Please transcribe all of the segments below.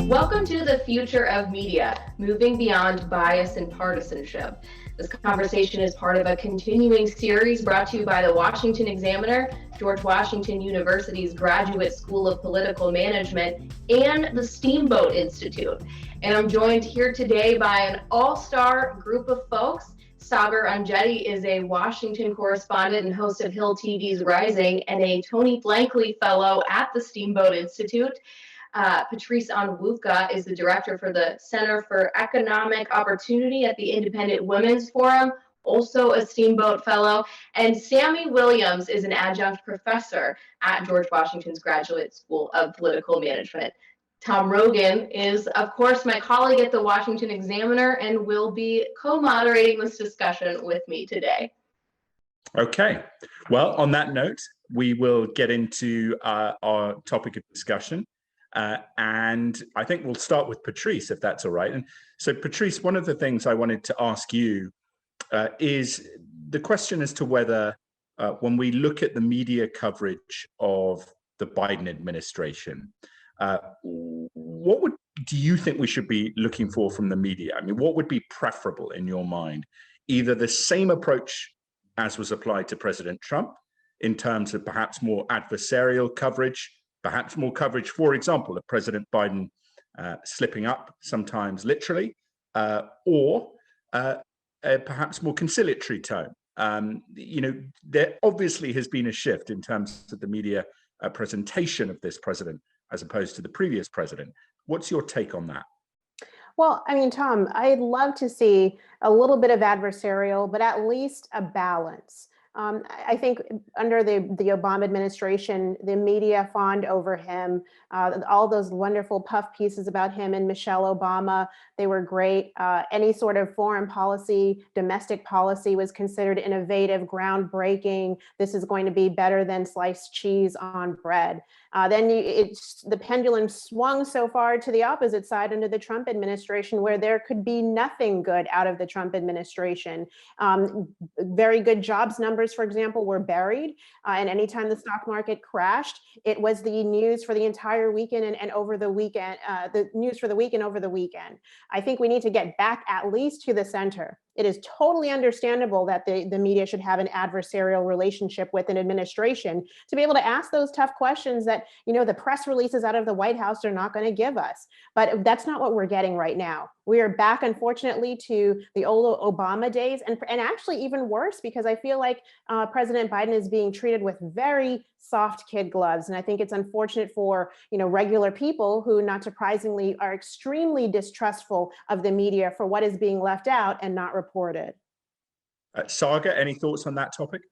Welcome to the future of media, moving beyond bias and partisanship. This conversation is part of a continuing series brought to you by the Washington Examiner, George Washington University's Graduate School of Political Management, and the Steamboat Institute. And I'm joined here today by an all-star group of folks. Sagar Anjeti is a Washington correspondent and host of Hill TV's Rising and a Tony Blankley Fellow at the Steamboat Institute. Patrice Onwuka is the director for the Center for Economic Opportunity at the Independent Women's Forum, also a Steamboat Fellow. And Sammy Williams is an adjunct professor at George Washington's Graduate School of Political Management. Tom Rogan is, of course, my colleague at the Washington Examiner and will be co-moderating this discussion with me today. Okay. Well, on that note, we will get into our topic of discussion. And I think we'll start with Patrice, if that's all right. And so, Patrice, one of the things I wanted to ask you is the question as to whether when we look at the media coverage of the Biden administration, what do you think we should be looking for from the media? I mean, what would be preferable in your mind? Either the same approach as was applied to President Trump in terms of perhaps more adversarial coverage, perhaps more coverage, for example, of President Biden slipping up, sometimes literally, or perhaps more conciliatory tone. There obviously has been a shift in terms of the media presentation of this president as opposed to the previous president. What's your take on that? Well, I mean, Tom, I'd love to see a little bit of adversarial, but at least a balance. I think under the Obama administration, the media fawned over him. All those wonderful puff pieces about him and Michelle Obama, they were great. Any sort of foreign policy, domestic policy was considered innovative, groundbreaking. This is going to be better than sliced cheese on bread. Then the pendulum swung so far to the opposite side under the Trump administration, where there could be nothing good out of the Trump administration. Very good jobs numbers, for example, were buried. And anytime the stock market crashed, it was the news for the entire weekend and over the weekend, the news for the week and over the weekend. I think we need to get back at least to the center. It is totally understandable that the media should have an adversarial relationship with an administration to be able to ask those tough questions that, the press releases out of the White House are not going to give us. But that's not what we're getting right now. We are back, unfortunately, to the old Obama days, and actually even worse, because I feel like President Biden is being treated with very soft kid gloves. And I think it's unfortunate for, regular people who, not surprisingly, are extremely distrustful of the media for what is being left out and not reported. Saga, any thoughts on that topic?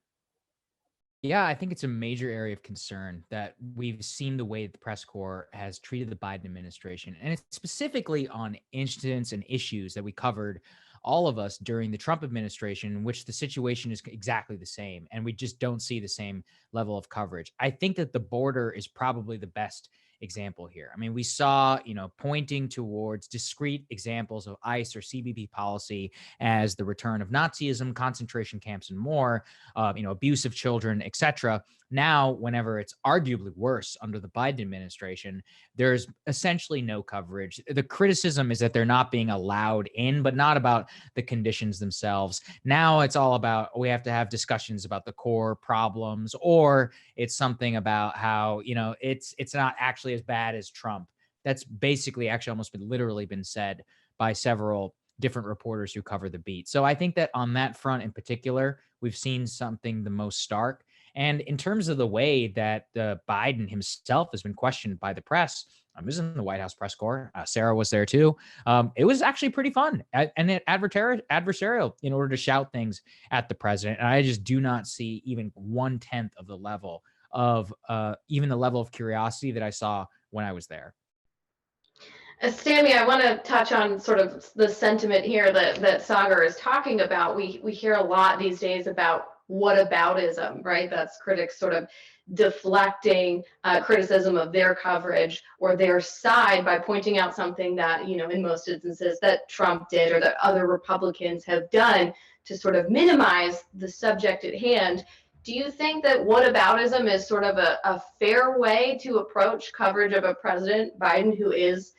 Yeah, I think it's a major area of concern that we've seen the way the press corps has treated the Biden administration, and it's specifically on incidents and issues that we covered, all of us, during the Trump administration, in which the situation is exactly the same, and we just don't see the same level of coverage. I think that the border is probably the best example here. I mean, we saw, pointing towards discrete examples of ICE or CBP policy as the return of Nazism, concentration camps, and more, abuse of children, etc. Now, whenever it's arguably worse under the Biden administration, there's essentially no coverage. The criticism is that they're not being allowed in, but not about the conditions themselves. Now it's all about, we have to have discussions about the core problems, or it's something about how, it's not actually as bad as Trump. That's basically actually almost literally been said by several different reporters who cover the beat. So I think that on that front in particular, we've seen something the most stark. And in terms of the way that Biden himself has been questioned by the press, I was in the White House press corps. Sarah was there too. It was actually pretty fun and adversarial in order to shout things at the president. And I just do not see even 1/10 of the level of even the level of curiosity that I saw when I was there. Sammy, I want to touch on sort of the sentiment here that Sagar is talking about. We hear a lot these days about whataboutism, right? That's critics sort of deflecting criticism of their coverage or their side by pointing out something that, in most instances that Trump did or that other Republicans have done to sort of minimize the subject at hand. Do you think that whataboutism is sort of a fair way to approach coverage of a President Biden who is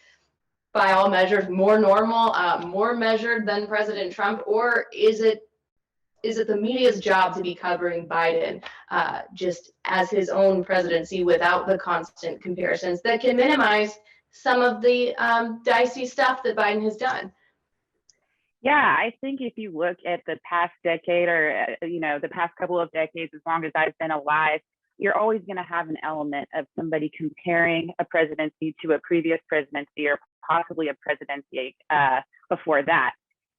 by all measures, more normal, more measured than President Trump, or is it the media's job to be covering Biden just as his own presidency without the constant comparisons that can minimize some of the dicey stuff that Biden has done? Yeah, I think if you look at the past decade or, the past couple of decades, as long as I've been alive, you're always going to have an element of somebody comparing a presidency to a previous presidency or possibly a presidency before that.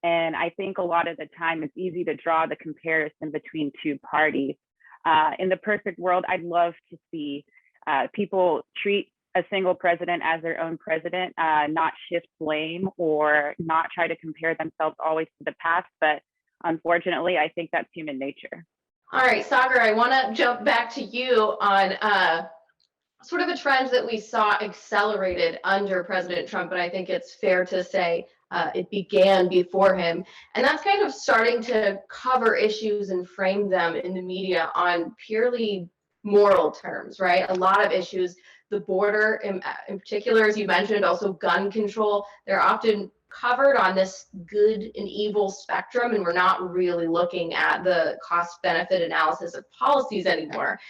And I think a lot of the time it's easy to draw the comparison between two parties. In the perfect world, I'd love to see people treat a single president as their own president, not shift blame or not try to compare themselves always to the past. But unfortunately, I think that's human nature. All right, Sagar, I want to jump back to you on sort of a trend that we saw accelerated under President Trump, but I think it's fair to say it began before him. And that's kind of starting to cover issues and frame them in the media on purely moral terms, right? A lot of issues, the border in particular, as you mentioned, also gun control, they're often covered on this good and evil spectrum, and we're not really looking at the cost benefit analysis of policies anymore.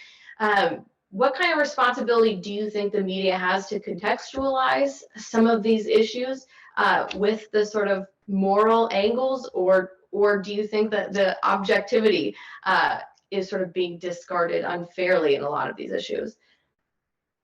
What kind of responsibility do you think the media has to contextualize some of these issues with the sort of moral angles, or do you think that the objectivity is sort of being discarded unfairly in a lot of these issues?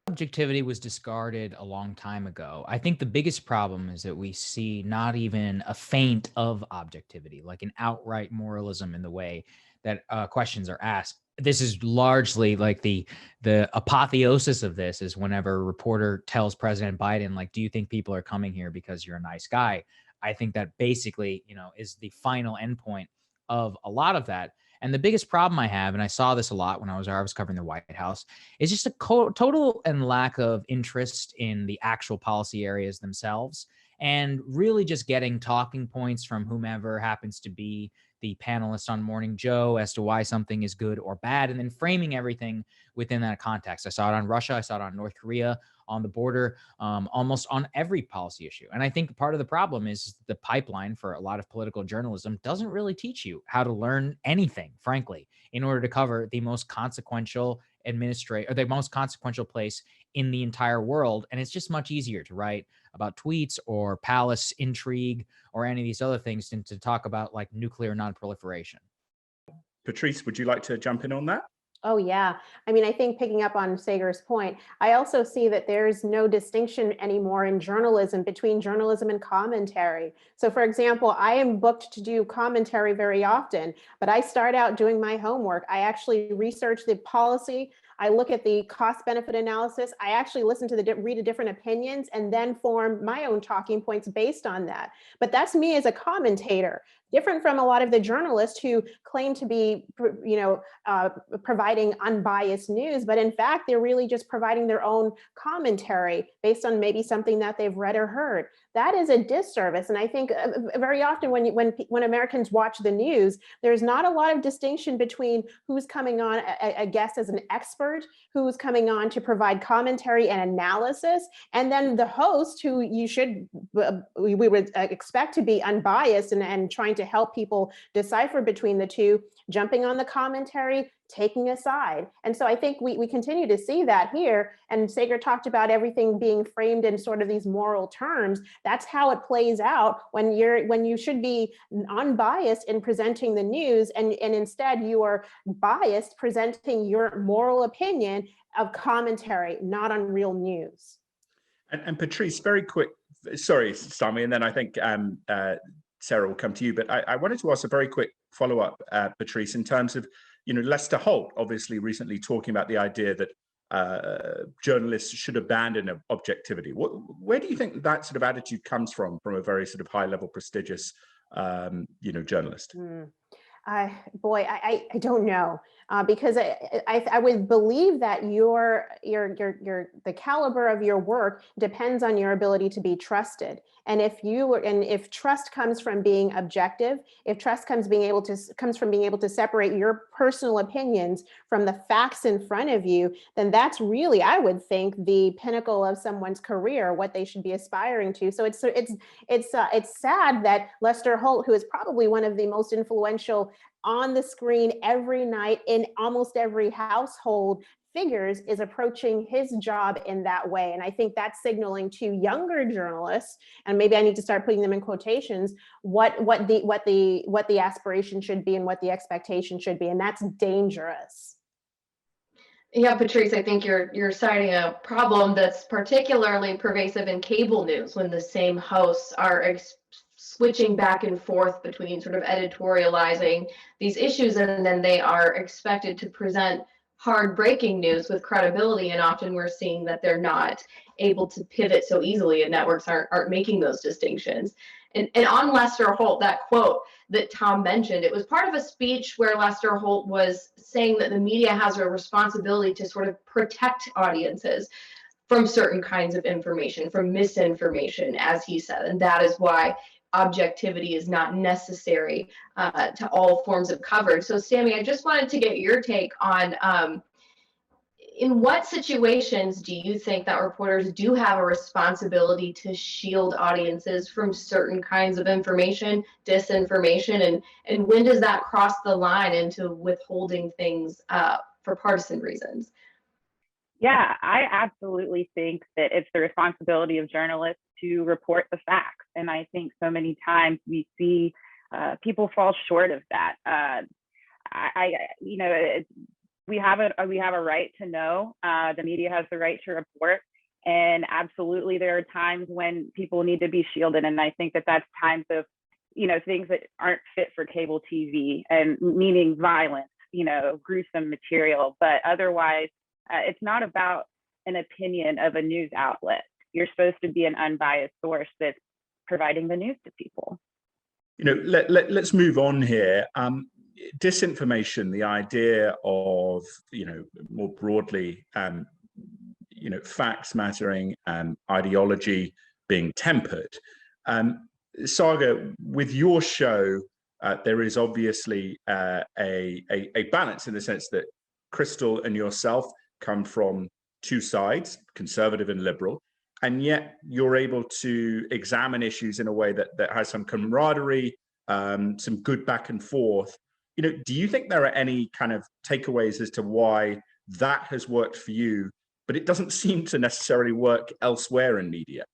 Objectivity was discarded a long time ago. I think the biggest problem is that we see not even a feint of objectivity, like an outright moralism in the way that questions are asked. This is largely like the apotheosis of this is whenever a reporter tells President Biden, like, do you think people are coming here because you're a nice guy? I think that basically, is the final endpoint of a lot of that. And the biggest problem I have, and I saw this a lot when I was covering the White House, is just a total and lack of interest in the actual policy areas themselves, and really just getting talking points from whomever happens to be the panelist on Morning Joe as to why something is good or bad, and then framing everything within that context. I saw it on Russia. I saw it on North Korea, on the border, almost on every policy issue. And I think part of the problem is the pipeline for a lot of political journalism doesn't really teach you how to learn anything, frankly, in order to cover the most consequential the most consequential place in the entire world. And it's just much easier to write about tweets or palace intrigue or any of these other things than to talk about like nuclear non-proliferation. Patrice, would you like to jump in on that? Oh, yeah. I mean, I think picking up on Sagar's point, I also see that there's no distinction anymore in journalism between journalism and commentary. So, for example, I am booked to do commentary very often, but I start out doing my homework. I actually research the policy. I look at the cost benefit analysis. I actually listen to read the different opinions and then form my own talking points based on that. But that's me as a commentator, different from a lot of the journalists who claim to be, providing unbiased news, but in fact, they're really just providing their own commentary based on maybe something that they've read or heard. That is a disservice. And I think very often when Americans watch the news, there's not a lot of distinction between who's coming on, a guest as an expert, who's coming on to provide commentary and analysis, and then the host, who we would expect to be unbiased and trying to help people decipher between the two, jumping on the commentary, taking a side. And so I think we continue to see that here. And Sagar talked about everything being framed in sort of these moral terms. That's how it plays out when you should be unbiased in presenting the news, and instead you are biased presenting your moral opinion of commentary, not on real news. And Patrice, very quick, sorry, Sami, and then I think Sarah will come to you, but I wanted to ask a very quick follow-up, Patrice, in terms of, Lester Holt obviously recently talking about the idea that journalists should abandon objectivity. Where do you think that sort of attitude comes from a very sort of high-level, prestigious, journalist? I don't know. because I would believe that the caliber of your work depends on your ability to be trusted. And if trust comes from being objective, if trust comes from being able to separate your personal opinions from the facts in front of you, then that's really, I would think, the pinnacle of someone's career, what they should be aspiring to. So it's sad that Lester Holt, who is probably one of the most influential on the screen every night in almost every household figures, is approaching his job in that way. And I think that's signaling to younger journalists, and maybe I need to start putting them in quotations, what the aspiration should be and what the expectation should be. And that's dangerous. Yeah, Patrice, I think you're citing a problem that's particularly pervasive in cable news, when the same hosts are switching back and forth between sort of editorializing these issues, and then they are expected to present hard breaking news with credibility, and often we're seeing that they're not able to pivot so easily, and networks aren't making those distinctions. And on Lester Holt, that quote that Tom mentioned, it was part of a speech where Lester Holt was saying that the media has a responsibility to sort of protect audiences from certain kinds of information, from misinformation, as he said, and that is why objectivity is not necessary to all forms of coverage. So Sammy, I just wanted to get your take on in what situations do you think that reporters do have a responsibility to shield audiences from certain kinds of information, disinformation, and when does that cross the line into withholding things for partisan reasons? Yeah, I absolutely think that it's the responsibility of journalists to report the facts. And I think so many times we see people fall short of that. We have a right to know. The media has the right to report. And absolutely, there are times when people need to be shielded. And I think that that's times of, things that aren't fit for cable TV, and meaning violence, gruesome material. But otherwise, it's not about an opinion of a news outlet. You're supposed to be an unbiased source that's providing the news to people. Let's move on here. Disinformation, the idea of, more broadly, facts mattering and ideology being tempered. Saga, with your show, there is obviously a balance in the sense that Crystal and yourself come from two sides, conservative and liberal, and yet you're able to examine issues in a way that has some camaraderie, some good back and forth. Do you think there are any kind of takeaways as to why that has worked for you, but it doesn't seem to necessarily work elsewhere in media?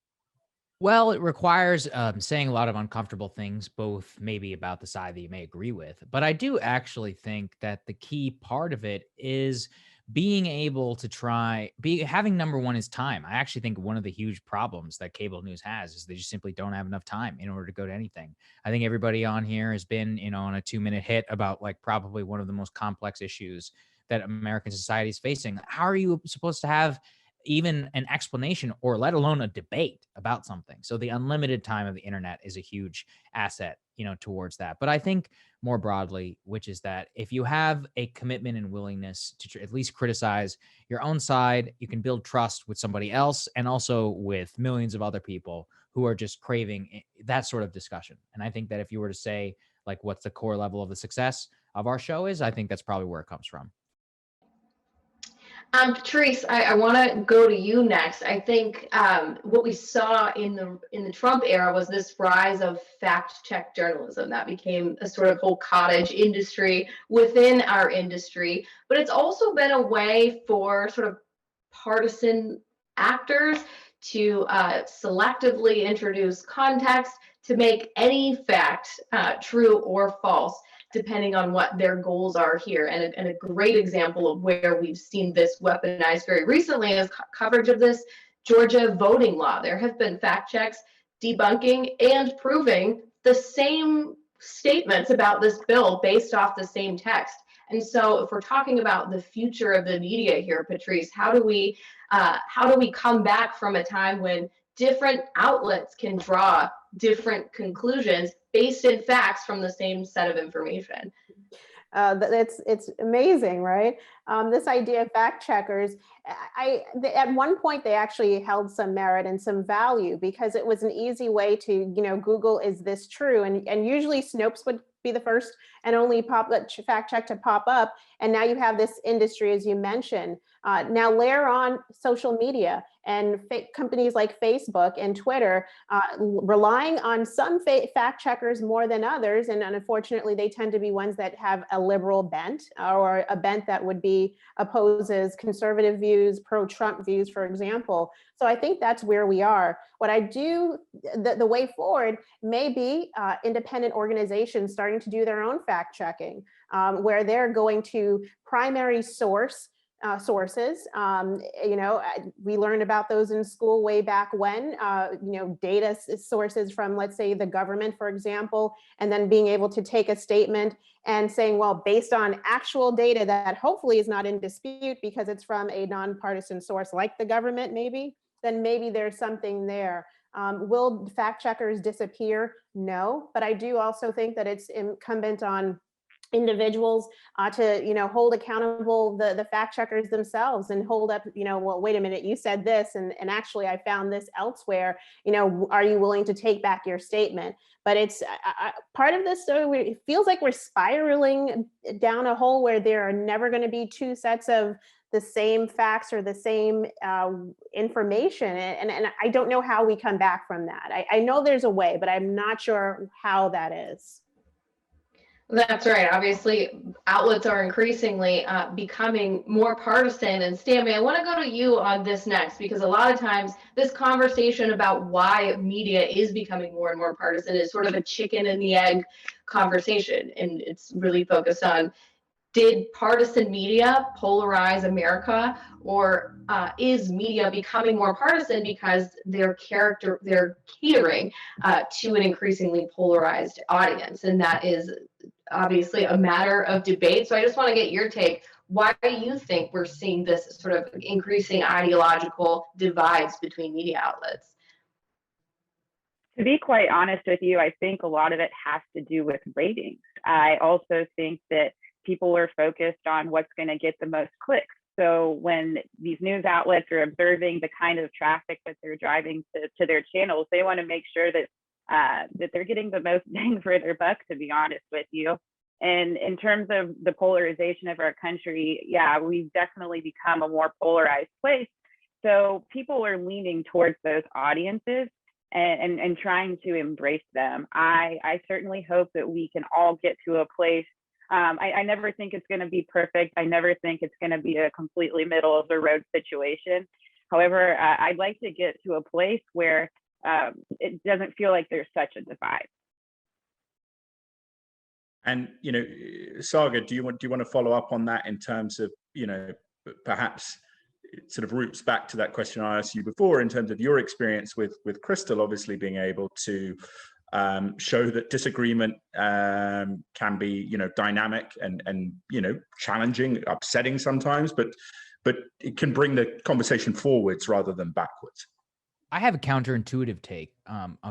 Well, it requires saying a lot of uncomfortable things, both maybe about the side that you may agree with. But I do actually think that the key part of it is being able to having number one is time. I actually think one of the huge problems that cable news has is they just simply don't have enough time in order to go to anything. I think everybody on here has been, on a 2-minute hit about probably one of the most complex issues that American society is facing. How are you supposed to have even an explanation, or let alone a debate about something? So the unlimited time of the internet is a huge asset, towards that. But I think more broadly, which is that if you have a commitment and willingness to at least criticize your own side, you can build trust with somebody else, and also with millions of other people who are just craving that sort of discussion. And I think that if you were to say, what's the core level of the success of our show is, I think that's probably where it comes from. Patrice, I want to go to you next. I think what we saw in the Trump era was this rise of fact-check journalism that became a sort of whole cottage industry within our industry. But it's also been a way for sort of partisan actors to selectively introduce context to make any fact true or false, depending on what their goals are here. And a great example of where we've seen this weaponized very recently is coverage of this Georgia voting law. There have been fact checks debunking and proving the same statements about this bill based off the same text. And so if we're talking about the future of the media here, Patrice, how do we come back from a time when different outlets can draw different conclusions based in facts from the same set of information? It's amazing, right? This idea of fact checkers, at one point they actually held some merit and some value because it was an easy way to, Google, is this true? And usually Snopes would be the first and only fact check to pop up. And now you have this industry, as you mentioned. Now layer on social media and companies like Facebook and Twitter, relying on some fact checkers more than others. And unfortunately, they tend to be ones that have a liberal bent, or a bent that would be opposes conservative views, pro-Trump views, for example. So I think that's where we are. What I do, the way forward may be independent organizations starting to do their own fact checking, where they're going to primary sources. We learned about those in school way back when, data sources from, let's say, the government, for example, and then being able to take a statement and saying, well, based on actual data that hopefully is not in dispute because it's from a nonpartisan source like the government, then maybe there's something there. Will fact checkers disappear? No, but I do also think that it's incumbent on individuals to hold accountable the fact checkers themselves and hold up, well, wait a minute, you said this, and actually I found this elsewhere. Are you willing to take back your statement? But it's part of this story. It feels like we're spiraling down a hole where there are never going to be two sets of the same facts or the same information, and I don't know how we come back from that. I know there's a way, but I'm not sure how that is. That's right. Obviously, outlets are increasingly becoming more partisan. And Stanley, I want to go to you on this next, because a lot of times this conversation about why media is becoming more and more partisan is sort of a chicken and the egg conversation. And it's really focused on, did partisan media polarize America, or is media becoming more partisan because they're catering to an increasingly polarized audience? And that is obviously a matter of debate. So I just want to get your take. Why do you think we're seeing this sort of increasing ideological divides between media outlets? To be quite honest with you, I think a lot of it has to do with ratings. I also think that people are focused on what's going to get the most clicks. So when these news outlets are observing the kind of traffic that they're driving to their channels, they want to make sure that that they're getting the most bang for their buck, to be honest with you. And in terms of the polarization of our country, yeah, we've definitely become a more polarized place. So people are leaning towards those audiences and trying to embrace them. I certainly hope that we can all get to a place. I never think it's going to be perfect. I never think it's going to be a completely middle of the road situation. However, I'd like to get to a place where it doesn't feel like there's such a divide. And Saga, do you want to follow up on that in terms of perhaps it sort of roots back to that question I asked you before in terms of your experience with Crystal, obviously being able to show that disagreement can be dynamic and challenging, upsetting sometimes, but it can bring the conversation forwards rather than backwards. I have a counterintuitive take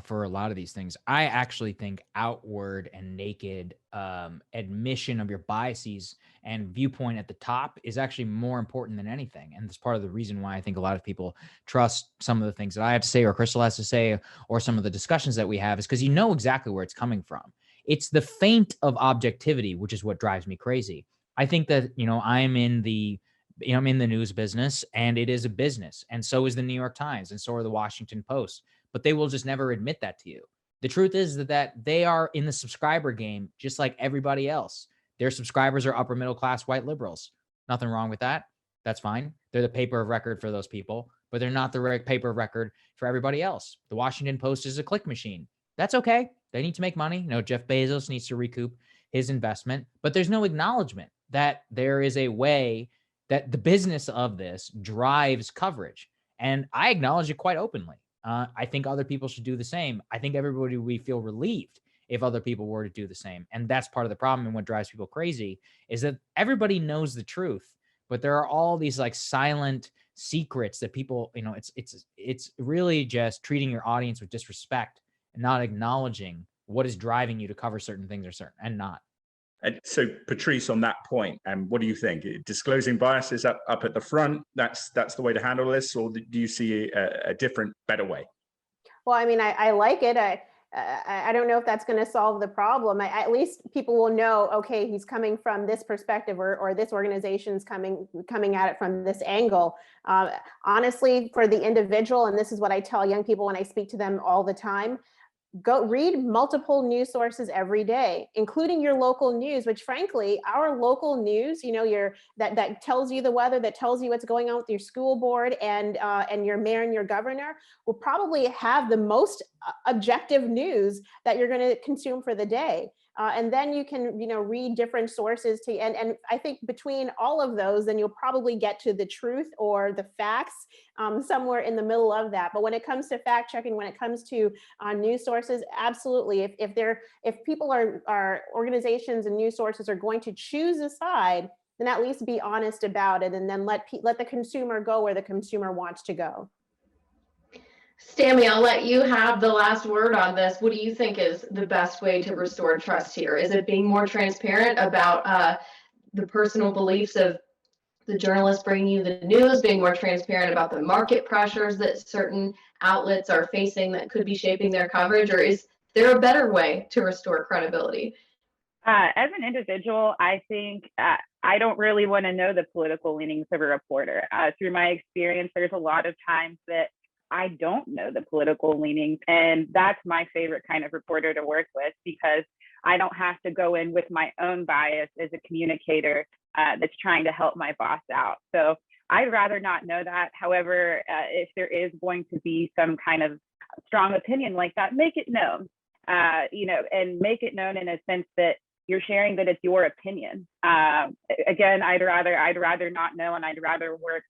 for a lot of these things. I actually think outward and naked admission of your biases and viewpoint at the top is actually more important than anything. And that's part of the reason why I think a lot of people trust some of the things that I have to say or Crystal has to say or some of the discussions that we have is because you know exactly where it's coming from. It's the feint of objectivity, which is what drives me crazy. I think that, I'm in the news business, and it is a business. And so is the New York Times, and so are the Washington Post, but they will just never admit that to you. The truth is that they are in the subscriber game, just like everybody else. Their subscribers are upper middle class white liberals. Nothing wrong with that. That's fine. They're the paper of record for those people, but they're not the paper of record for everybody else. The Washington Post is a click machine. That's okay. They need to make money. Jeff Bezos needs to recoup his investment, but there's no acknowledgement that there is a way that the business of this drives coverage. And I acknowledge it quite openly. I think other people should do the same. I think everybody would feel relieved if other people were to do the same. And that's part of the problem. And what drives people crazy is that everybody knows the truth, but there are all these like silent secrets that people, it's really just treating your audience with disrespect and not acknowledging what is driving you to cover certain things or certain and not. And so, Patrice, on that point, and what do you think? Disclosing biases up at the front, that's the way to handle this, or do you see a different, better way? Well, I mean, I like it. I don't know if that's going to solve the problem. At least people will know, okay, he's coming from this perspective, or this organization's coming at it from this angle. Honestly, for the individual, and this is what I tell young people when I speak to them all the time, go read multiple news sources every day, including your local news, which frankly, our local news, that tells you the weather, that tells you what's going on with your school board and your mayor and your governor, will probably have the most objective news that you're going to consume for the day. And then you can, read different sources and I think between all of those, then you'll probably get to the truth or the facts somewhere in the middle of that. But when it comes to fact checking, when it comes to news sources, absolutely. If people are organizations and news sources are going to choose a side, then at least be honest about it, and then let the consumer go where the consumer wants to go. Stammy, I'll let you have the last word on this. What do you think is the best way to restore trust here? Is it being more transparent about the personal beliefs of the journalists bringing you the news, being more transparent about the market pressures that certain outlets are facing that could be shaping their coverage, or is there a better way to restore credibility? As an individual, I think I don't really want to know the political leanings of a reporter. Through my experience, there's a lot of times that I don't know the political leanings, and that's my favorite kind of reporter to work with, because I don't have to go in with my own bias as a communicator that's trying to help my boss out. So I'd rather not know that. However, if there is going to be some kind of strong opinion like that, make it known, and make it known in a sense that you're sharing that it's your opinion. Again, I'd rather not know, and I'd rather work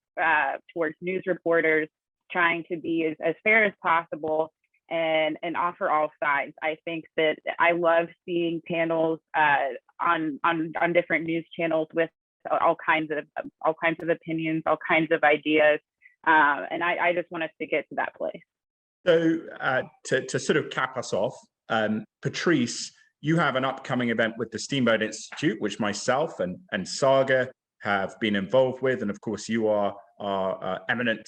towards news reporters trying to be as fair as possible and offer all sides. I think that I love seeing panels on different news channels with all kinds of opinions, all kinds of ideas, and I just want us to get to that place. So to sort of cap us off, Patrice, you have an upcoming event with the Steamboat Institute, which myself and Saga have been involved with, and of course you are our eminent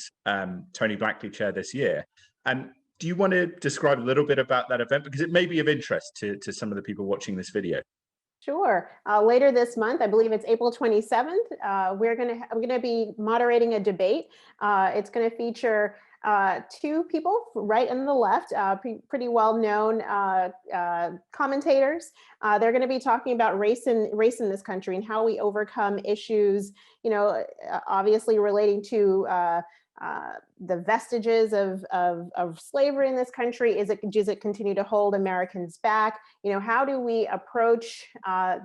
Tony Blackley Chair this year. Do you want to describe a little bit about that event, because it may be of interest to some of the people watching this video? Sure. Later this month, I believe it's April 27th, we're going to be moderating a debate. It's going to feature two people right on the left, pretty well-known commentators. They're going to be talking about race in this country and how we overcome issues, obviously relating to the vestiges of slavery in this country. Does it continue to hold Americans back? How do we approach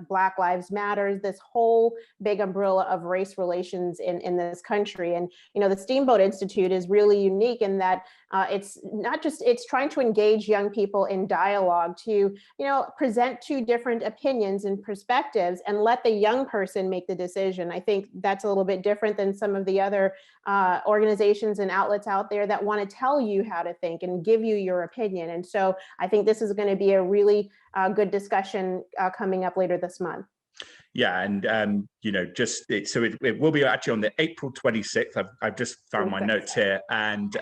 Black Lives Matter, this whole big umbrella of race relations in this country? And, the Steamboat Institute is really unique in that it's trying to engage young people in dialogue to, present two different opinions and perspectives and let the young person make the decision. I think that's a little bit different than some of the other organizations and outlets out there that want to tell you how to think and give you your opinion. And so I think this is going to be a really good discussion coming up later this month. Yeah, and it will be actually on the April 26th. I've just found my notes here, and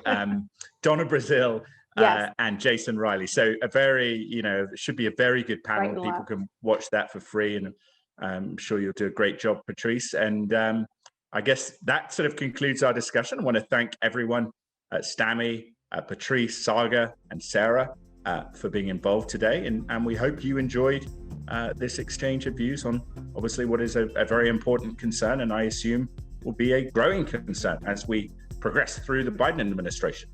Donna Brazil yes. And Jason Riley. So a very, it should be a very good panel. Right. People can watch that for free, and I'm sure you'll do a great job, Patrice. And I guess that sort of concludes our discussion. I want to thank everyone, Stammy, Patrice, Saga, and Sarah, for being involved today. And we hope you enjoyed this exchange of views on obviously what is a very important concern, and I assume will be a growing concern as we progress through the Biden administration.